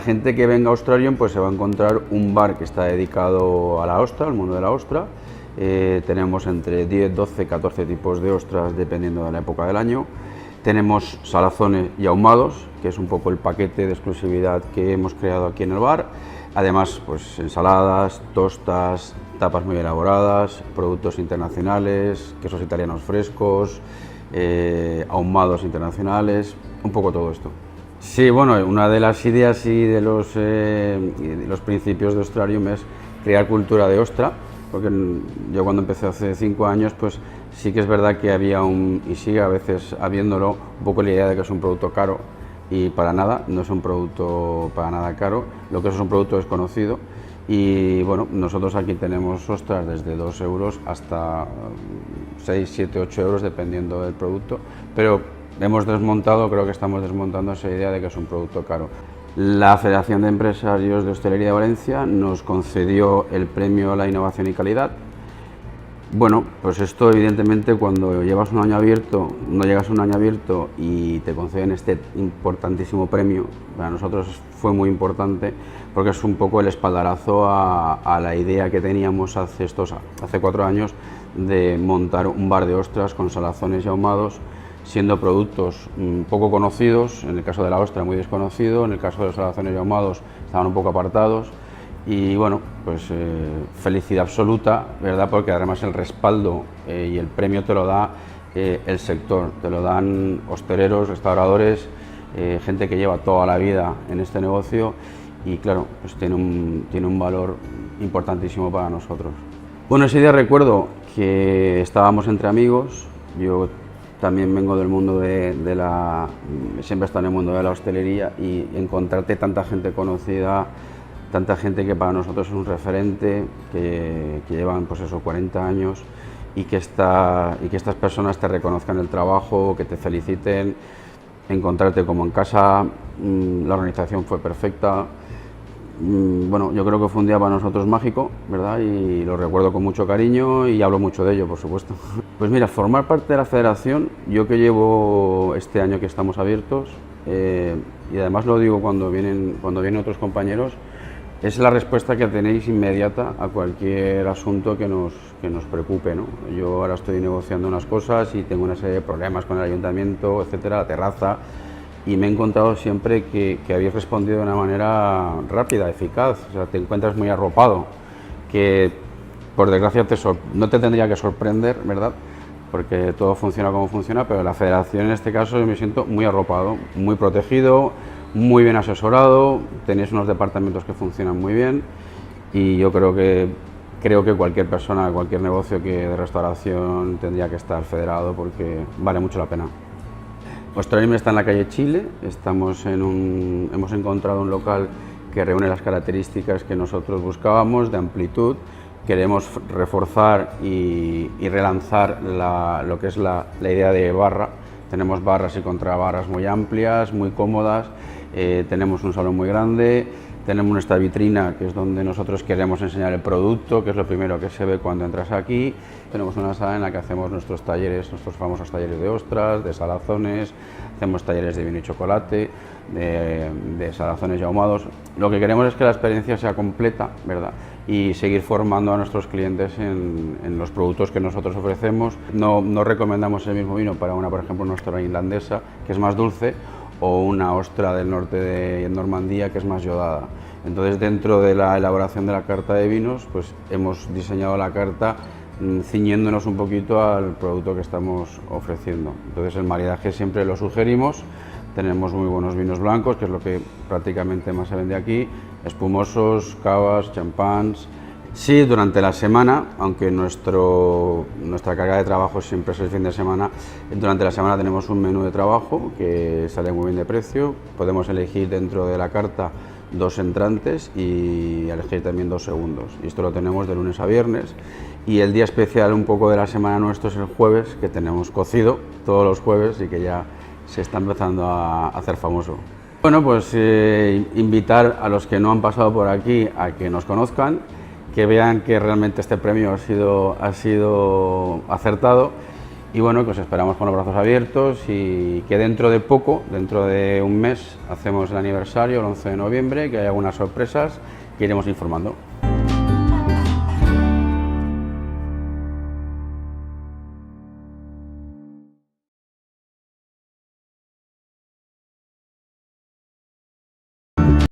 gente que venga a Australium pues se va a encontrar un bar que está dedicado a la ostra, al mundo de la ostra. Tenemos entre 10, 12, 14 tipos de ostras dependiendo de la época del año. Tenemos salazones y ahumados, que es un poco el paquete de exclusividad que hemos creado aquí en el bar. Además, pues ensaladas, tostas, tapas muy elaboradas, productos internacionales, quesos italianos frescos, ahumados internacionales, un poco todo esto. Sí, bueno, una de las ideas y de los principios de Australium es crear cultura de ostra, porque yo cuando empecé hace 5 años, pues sí que es verdad que había y sigue a veces habiéndolo, un poco la idea de que es un producto caro, y para nada, no es un producto para nada caro, lo que es un producto desconocido. Y bueno, nosotros aquí tenemos ostras desde 2 euros hasta 6, 7, 8 euros dependiendo del producto, pero hemos desmontado, creo que estamos desmontando esa idea de que es un producto caro. La Federación de Empresarios de Hostelería de Valencia nos concedió el premio a la innovación y calidad. Bueno, pues esto evidentemente cuando llevas un año abierto, no llegas a un año abierto y te conceden este importantísimo premio, para nosotros fue muy importante porque es un poco el espaldarazo a la idea que teníamos hace 4 años de montar un bar de ostras con salazones y ahumados, siendo productos poco conocidos, en el caso de la ostra muy desconocido, en el caso de los salazones y ahumados estaban un poco apartados. Y bueno, pues felicidad absoluta, ¿verdad? Porque además el respaldo y el premio te lo da el sector, te lo dan hosteleros, restauradores, gente que lleva toda la vida en este negocio y claro, pues tiene un valor importantísimo para nosotros. Bueno, ese día recuerdo que estábamos entre amigos, yo también vengo del mundo siempre he estado en el mundo de la hostelería y encontrarte tanta gente conocida, tanta gente que para nosotros es un referente, que llevan pues eso, 40 años y que estas personas te reconozcan el trabajo, que te feliciten, encontrarte como en casa, la organización fue perfecta. Bueno, yo creo que fue un día para nosotros mágico, ¿verdad? Y lo recuerdo con mucho cariño y hablo mucho de ello, por supuesto. Pues mira, formar parte de la federación, yo que llevo este año que estamos abiertos, y además lo digo cuando vienen otros compañeros, es la respuesta que tenéis inmediata a cualquier asunto que nos preocupe, ¿no? Yo ahora estoy negociando unas cosas y tengo una serie de problemas con el ayuntamiento, etcétera, la terraza, y me he encontrado siempre que habéis respondido de una manera rápida, eficaz, o sea, te encuentras muy arropado, que por desgracia no te tendría que sorprender, ¿verdad? Porque todo funciona como funciona, pero la federación en este caso yo me siento muy arropado, muy protegido, muy bien asesorado, tenéis unos departamentos que funcionan muy bien y yo creo que cualquier persona, cualquier negocio de restauración tendría que estar federado porque vale mucho la pena. Australium está en la calle Chile, hemos encontrado un local que reúne las características que nosotros buscábamos de amplitud. Queremos reforzar y relanzar lo que es la idea de barra. Tenemos barras y contrabarras muy amplias, muy cómodas, tenemos un salón muy grande, tenemos nuestra vitrina que es donde nosotros queremos enseñar el producto, que es lo primero que se ve cuando entras aquí. Tenemos una sala en la que hacemos nuestros talleres, nuestros famosos talleres de ostras, de salazones, hacemos talleres de vino y chocolate, de salazones y ahumados. Lo que queremos es que la experiencia sea completa, ¿verdad? Y seguir formando a nuestros clientes en los productos que nosotros ofrecemos. No recomendamos el mismo vino para por ejemplo, una ostra irlandesa, que es más dulce, o una ostra del norte de Normandía, que es más yodada. Entonces, dentro de la elaboración de la carta de vinos, pues hemos diseñado la carta ciñéndonos un poquito al producto que estamos ofreciendo. Entonces, el maridaje siempre lo sugerimos. Tenemos muy buenos vinos blancos, que es lo que prácticamente más se vende aquí, espumosos, cavas, champáns. Sí, durante la semana, aunque nuestra carga de trabajo siempre es el fin de semana, durante la semana tenemos un menú de trabajo que sale muy bien de precio. Podemos elegir dentro de la carta 2 entrantes y elegir también 2 segundos. Y esto lo tenemos de lunes a viernes. Y el día especial un poco de la semana nuestro es el jueves, que tenemos cocido todos los jueves y que ya se está empezando a hacer famoso. Bueno, pues invitar a los que no han pasado por aquí a que nos conozcan, que vean que realmente este premio ha sido acertado y bueno, que os esperamos con los brazos abiertos y que dentro de poco, dentro de un mes, hacemos el aniversario, el 11 de noviembre, que hay algunas sorpresas que iremos informando.